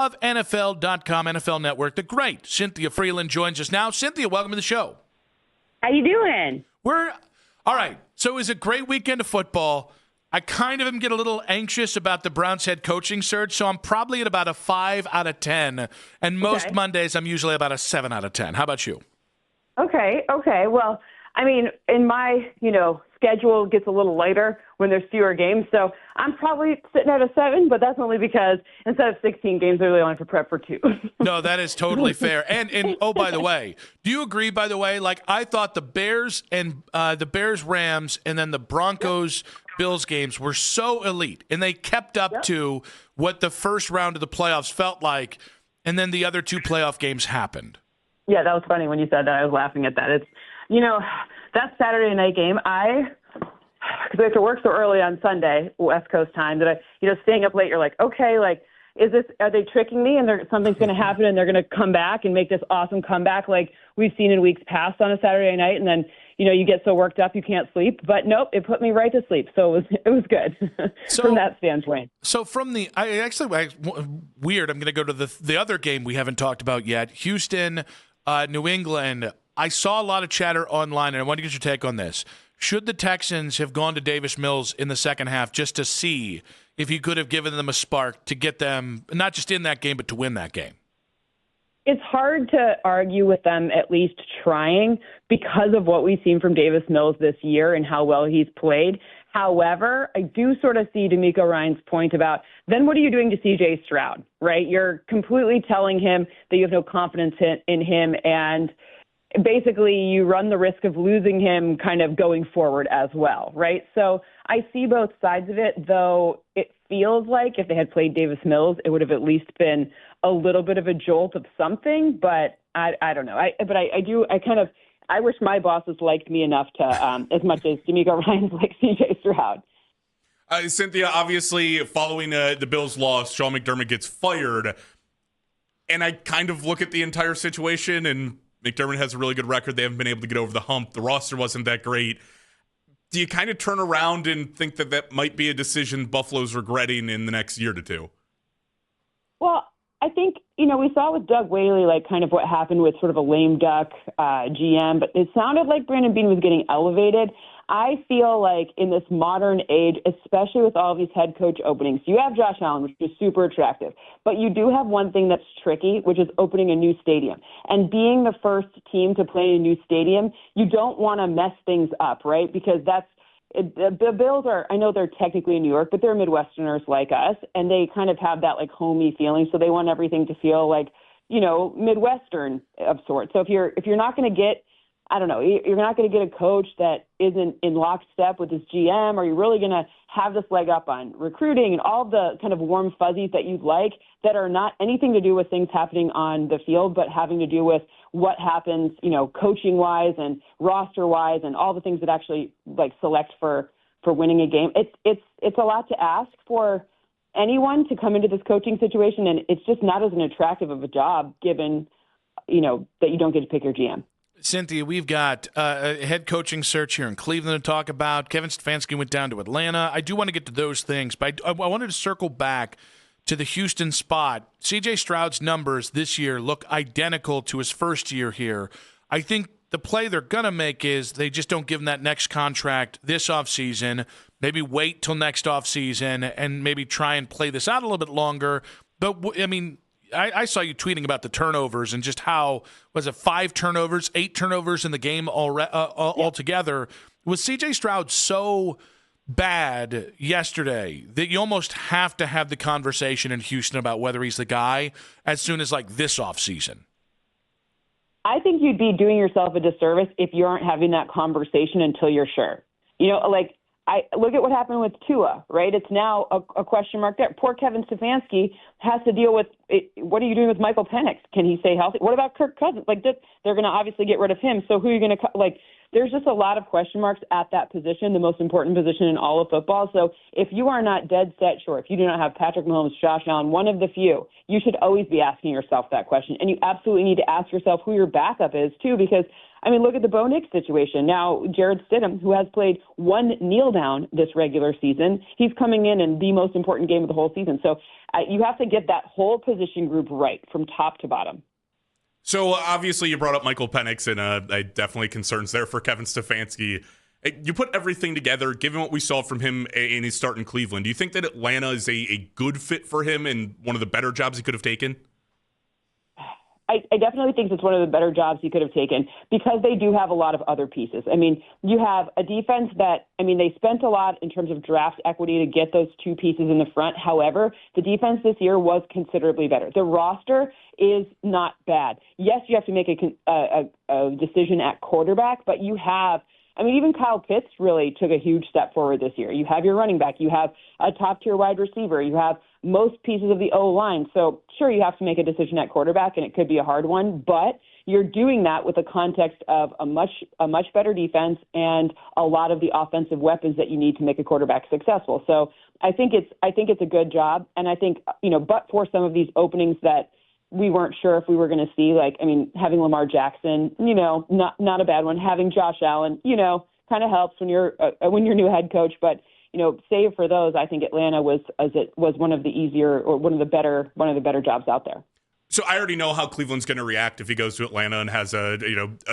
of NFL.com, NFL Network. The great Cynthia Frelund joins us now. Cynthia, welcome to the show. How you doing? All right. So it was a great weekend of football. I kind of am getting a little anxious about the Browns head coaching search, so I'm probably at about a 5 out of 10. And most Mondays, I'm usually about a 7 out of 10. How about you? Okay. Well, I mean, in my, schedule gets a little lighter when there's fewer games. So I'm probably sitting at a 7, but that's only because instead of 16 games, I really only have to prep for 2. No, that is totally fair. And oh, by the way, do you agree, by the way, like I thought the Bears and the Bears-Rams and then the Broncos-Bills games were so elite, and they kept up to what the first round of the playoffs felt like, and then the other 2 playoff games happened. Yeah, that was funny when you said that. I was laughing at that. It's, that Saturday night game, because we have to work so early on Sunday, West Coast time, that staying up late, you're like, okay, like, are they tricking me and something's going to happen and they're going to come back and make this awesome comeback like we've seen in weeks past on a Saturday night, and then, you get so worked up you can't sleep. But nope, it put me right to sleep. So it was good from that standpoint. So from weird, I'm going to go to the other game we haven't talked about yet, Houston, New England. I saw a lot of chatter online, and I want to get your take on this. Should the Texans have gone to Davis Mills in the second half just to see if he could have given them a spark to get them not just in that game, but to win that game? It's hard to argue with them at least trying because of what we've seen from Davis Mills this year and how well he's played. However, I do sort of see D'Amico Ryan's point about then what are you doing to C.J. Stroud, right? You're completely telling him that you have no confidence in him, and basically you run the risk of losing him kind of going forward as well, right? So I see both sides of it, though it feels like if they had played Davis Mills, it would have at least been a little bit of a jolt of something, but I don't know. I wish my bosses liked me enough to, as much as D'Amico Ryan's like C.J. Stroud. Cynthia, obviously, following the Bills' loss, Sean McDermott gets fired, and I kind of look at the entire situation, and McDermott has a really good record. They haven't been able to get over the hump. The roster wasn't that great. Do you kind of turn around and think that might be a decision Buffalo's regretting in the next year to 2? Well, I think, we saw with Doug Whaley, like kind of what happened with sort of a lame duck GM, but it sounded like Brandon Beane was getting elevated. I feel like in this modern age, especially with all of these head coach openings, you have Josh Allen, which is super attractive, but you do have one thing that's tricky, which is opening a new stadium. And being the first team to play in a new stadium, you don't want to mess things up, right? Because the Bills I know they're technically in New York, but they're Midwesterners like us, and they kind of have that like homey feeling. So they want everything to feel like, Midwestern of sorts. So if you're not going to get, you're not going to get a coach that isn't in lockstep with his GM, or you're really going to have this leg up on recruiting and all the kind of warm fuzzies that you'd like that are not anything to do with things happening on the field, but having to do with what happens, coaching wise and roster wise and all the things that actually like select for winning a game. It's a lot to ask for anyone to come into this coaching situation. And it's just not as an attractive of a job given, that you don't get to pick your GM. Cynthia, we've got a head coaching search here in Cleveland to talk about. Kevin Stefanski went down to Atlanta. I do want to get to those things, but I wanted to circle back to the Houston spot. C.J. Stroud's numbers this year look identical to his first year here. I think the play they're going to make is they just don't give him that next contract this offseason, maybe wait till next offseason and maybe try and play this out a little bit longer. But, I saw you tweeting about the turnovers and just how, was it 5 turnovers, 8 turnovers in the game altogether. Was C.J. Stroud so bad yesterday that you almost have to have the conversation in Houston about whether he's the guy as soon as like this offseason? I think you'd be doing yourself a disservice if you aren't having that conversation until you're sure. I look at what happened with Tua, right? It's now a question mark there. Poor Kevin Stefanski has to deal with it. What are you doing with Michael Penix? Can he stay healthy? What about Kirk Cousins? They're going to obviously get rid of him. So who are you going to there's just a lot of question marks at that position, the most important position in all of football. So if you are not dead set sure, if you do not have Patrick Mahomes, Josh Allen, one of the few, you should always be asking yourself that question. And you absolutely need to ask yourself who your backup is, too, because look at the Bo Nix situation. Now, Jared Stidham, who has played one kneel down this regular season, he's coming in the most important game of the whole season. So you have to get that whole position group right from top to bottom. So obviously you brought up Michael Penix, and I definitely concerns there for Kevin Stefanski. You put everything together, given what we saw from him in his start in Cleveland, do you think that Atlanta is a good fit for him and one of the better jobs he could have taken? I definitely think it's one of the better jobs he could have taken because they do have a lot of other pieces. You have a defense that, they spent a lot in terms of draft equity to get those two pieces in the front. However, the defense this year was considerably better. The roster is not bad. Yes, you have to make a decision at quarterback, but you have even Kyle Pitts really took a huge step forward this year. You have your running back. You have a top-tier wide receiver. You have most pieces of the O-line. So, sure, you have to make a decision at quarterback, and it could be a hard one, but you're doing that with the context of a much better defense and a lot of the offensive weapons that you need to make a quarterback successful. So I think it's a good job, and I think, but for some of these openings that we weren't sure if we were going to see, having Lamar Jackson, not a bad one. Having Josh Allen, kind of helps when you're new head coach. But, save for those, I think Atlanta was one of the easier or one of the better jobs out there. So I already know how Cleveland's going to react if he goes to Atlanta and has a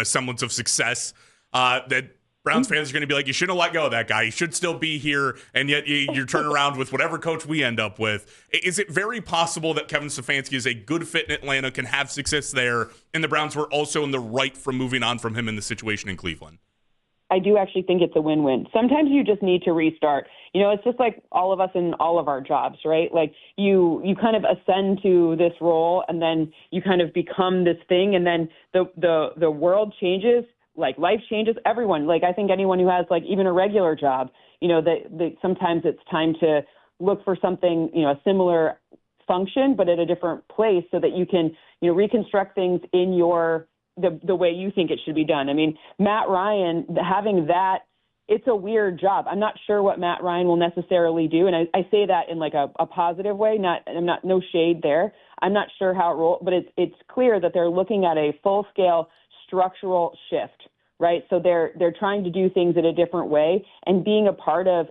semblance of success. That Browns fans are going to be like, you shouldn't have let go of that guy. He should still be here, and yet you're turning around with whatever coach we end up with. Is it very possible that Kevin Stefanski is a good fit in Atlanta, can have success there, and the Browns were also in the right from moving on from him in the situation in Cleveland? I do actually think it's a win-win. Sometimes you just need to restart. It's just like all of us in all of our jobs, right? Like you kind of ascend to this role, and then you kind of become this thing, and then the world changes. Like life changes everyone. I think anyone who has even a regular job, that sometimes it's time to look for something, a similar function, but at a different place so that you can, reconstruct things in the way you think it should be done. Matt Ryan, having that, it's a weird job. I'm not sure what Matt Ryan will necessarily do. And I say that in a positive way, no shade there. I'm not sure how it rolls, but it's clear that they're looking at a full scale structural shift, right? So they're trying to do things in a different way, and being a part of,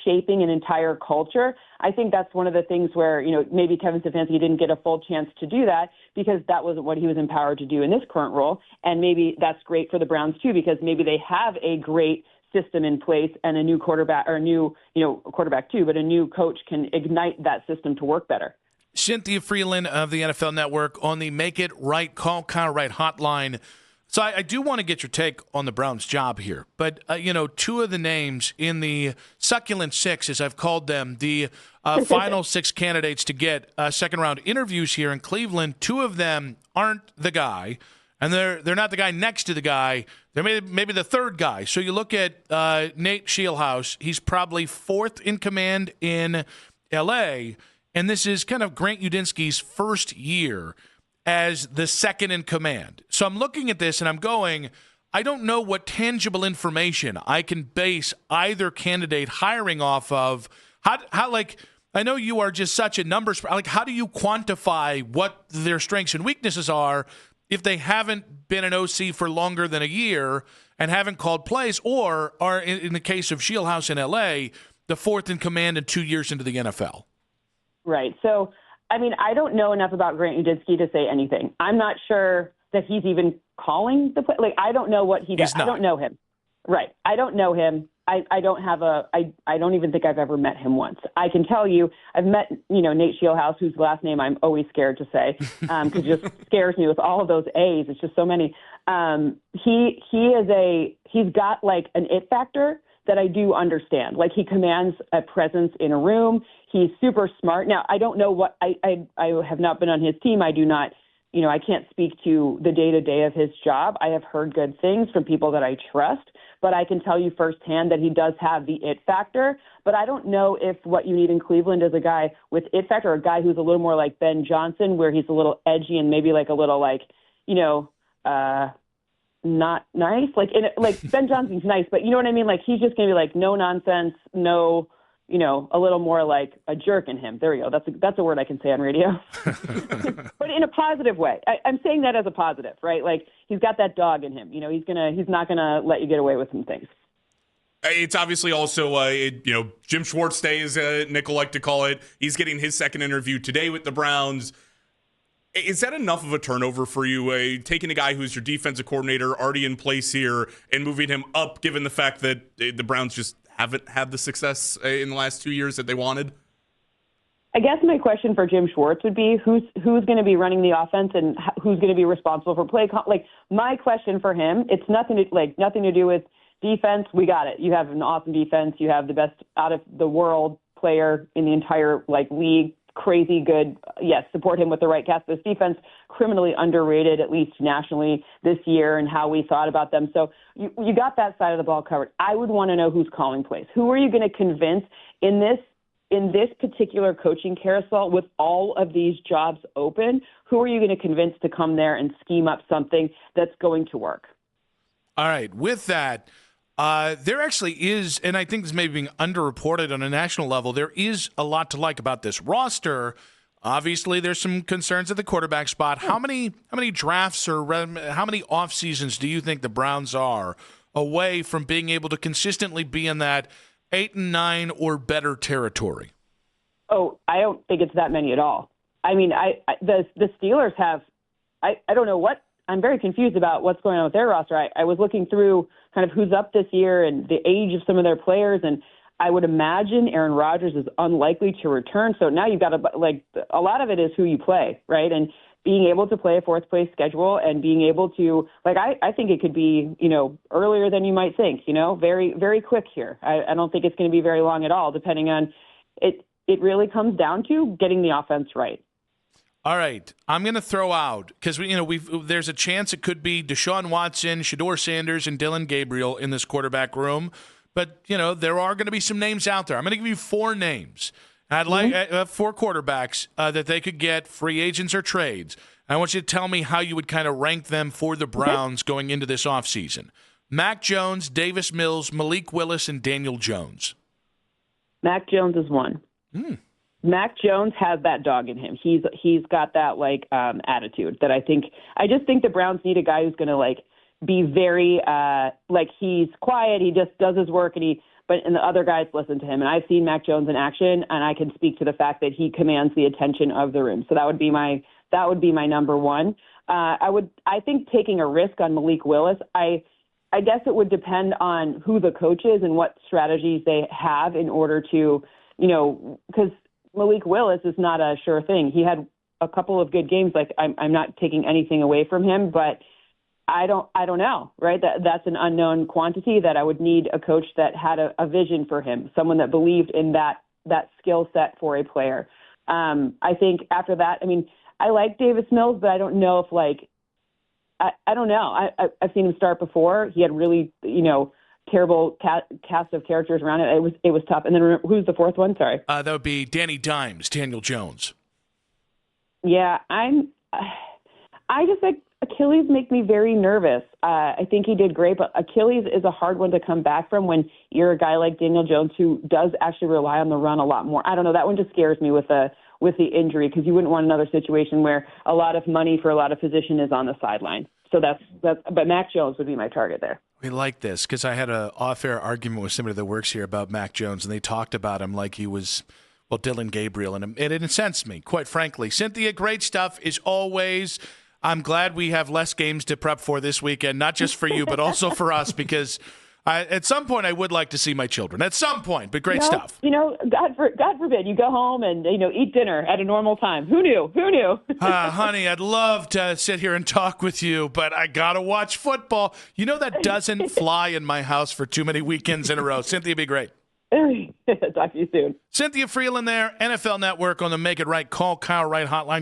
shaping an entire culture. I think that's one of the things where, maybe Kevin Stefanski didn't get a full chance to do that because that wasn't what he was empowered to do in this current role. And maybe that's great for the Browns too, because maybe they have a great system in place and a new quarterback, or a new, quarterback too, but a new coach can ignite that system to work better. Cynthia Frelund of the NFL Network on the Make It Right, Call Kyle Right hotline. So I do want to get your take on the Browns' job here. But, two of the names in the succulent six, as I've called them, the final six candidates to get second-round interviews here in Cleveland, two of them aren't the guy, and they're not the guy next to the guy. They're maybe the third guy. So you look at Nate Scheelhaase. He's probably fourth in command in L.A., and this is kind of Grant Udinski's first year as the second in command. So I'm looking at this and I'm going, I don't know what tangible information I can base either candidate hiring off of. How I know you are just such a numbers, how do you quantify what their strengths and weaknesses are if they haven't been an OC for longer than a year and haven't called plays, or are, in the case of Scheelhaase in LA, the fourth in command and 2 years into the NFL? Right. So, I don't know enough about Grant Udinski to say anything. I'm not sure that he's even calling the play. I don't know what he does. I don't know him. Right. I don't know him. I don't even think I've ever met him once. I can tell you I've met, Nate Scheelhaase, whose last name I'm always scared to say because it just scares me with all of those A's. It's just so many. He's got an it factor that I do understand. He commands a presence in a room. He's super smart. Now, I don't know what I have not been on his team. I do not, I can't speak to the day-to-day of his job. I have heard good things from people that I trust, but I can tell you firsthand that he does have the it factor. But I don't know if what you need in Cleveland is a guy with it factor, or a guy who's a little more like Ben Johnson, where he's a little edgy and maybe a little not nice. Like Ben Johnson's nice, but you know what I mean? Like he's just going to be like no nonsense, no, a little more like a jerk in him. There we go. That's a word I can say on radio, but in a positive way. I'm saying that as a positive, right? Like he's got that dog in him. He's not gonna let you get away with some things. It's obviously also, Jim Schwartz Day, as Nick will like to call it. He's getting his second interview today with the Browns. Is that enough of a turnover for you, taking a guy who's your defensive coordinator already in place here and moving him up, given the fact that the Browns just haven't had the success in the last 2 years that they wanted? I guess my question for Jim Schwartz would be who's going to be running the offense and who's going to be responsible for play. Like my question for him, it's nothing to do with defense. We got it. You have an awesome defense. You have the best out of the world player in the entire league. Crazy good. Yes, support him with the right cast. This defense criminally underrated, at least nationally this year, and how we thought about them. So you got that side of the ball covered. I would want to know who's calling plays. Who are you going to convince in this particular coaching carousel with all of these jobs open? Who are you going to convince to come there and scheme up something that's going to work? All right. With that, there actually is, and I think this may be being underreported on a national level, there is a lot to like about this roster. Obviously, there's some concerns at the quarterback spot. How many drafts or how many off seasons do you think the Browns are away from being able to consistently be in that 8-9 or better territory? Oh, I don't think it's that many at all. I mean, the Steelers have, I don't know what, I'm very confused about what's going on with their roster. I was looking through kind of who's up this year and the age of some of their players, and I would imagine Aaron Rodgers is unlikely to return. So now you've got a lot of it is who you play, right? And being able to play a fourth place schedule and being able to, I think it could be, earlier than you might think, very, very quick here. I don't think it's going to be very long at all, depending on it. It really comes down to getting the offense right. All right, I'm going to throw out, because there's a chance it could be Deshaun Watson, Shedeur Sanders, and Dylan Gabriel in this quarterback room. But, there are going to be some names out there. I'm going to give you 4 names. I'd like 4 quarterbacks that they could get, free agents or trades. I want you to tell me how you would kind of rank them for the Browns going into this offseason. Mac Jones, Davis Mills, Malik Willis, and Daniel Jones. Mac Jones is one. Mac Jones has that dog in him. He's got that attitude that I just think the Browns need a guy who's going to be very he's quiet. He just does his work and the other guys listen to him. And I've seen Mac Jones in action, and I can speak to the fact that he commands the attention of the room. So that would be my number one. I think taking a risk on Malik Willis. I guess it would depend on who the coach is and what strategies they have in order to, because Malik Willis is not a sure thing. He had a couple of good games. I'm not taking anything away from him, but I don't know, right? That's an unknown quantity that I would need a coach that had a vision for him, someone that believed in that skill set for a player. I think after that, I like Davis Mills, but I don't know if I don't know. I've seen him start before. He had really, terrible cast of characters around it. It was tough. And then who's the fourth one? Sorry. That would be Danny Dimes, Daniel Jones. Yeah, I just Achilles make me very nervous. I think he did great, but Achilles is a hard one to come back from when you're a guy like Daniel Jones who does actually rely on the run a lot more. I don't know. That one just scares me with the injury, because you wouldn't want another situation where a lot of money for a lot of position is on the sideline. So but Mac Jones would be my target there. We like this because I had an off-air argument with somebody that works here about Mac Jones, and they talked about him like he was, Dylan Gabriel, and it incensed me, quite frankly. Cynthia, great stuff as always. I'm glad we have less games to prep for this weekend, not just for you, but also for us, because at some point I would like to see my children. At some point, but great stuff. God forbid you go home and eat dinner at a normal time. Who knew? Honey, I'd love to sit here and talk with you, but I gotta watch football. That doesn't fly in my house for too many weekends in a row. Cynthia, be great. Talk to you soon. Cynthia Frelund there, NFL Network on the Make It Right. Call Kyle Wright hotline.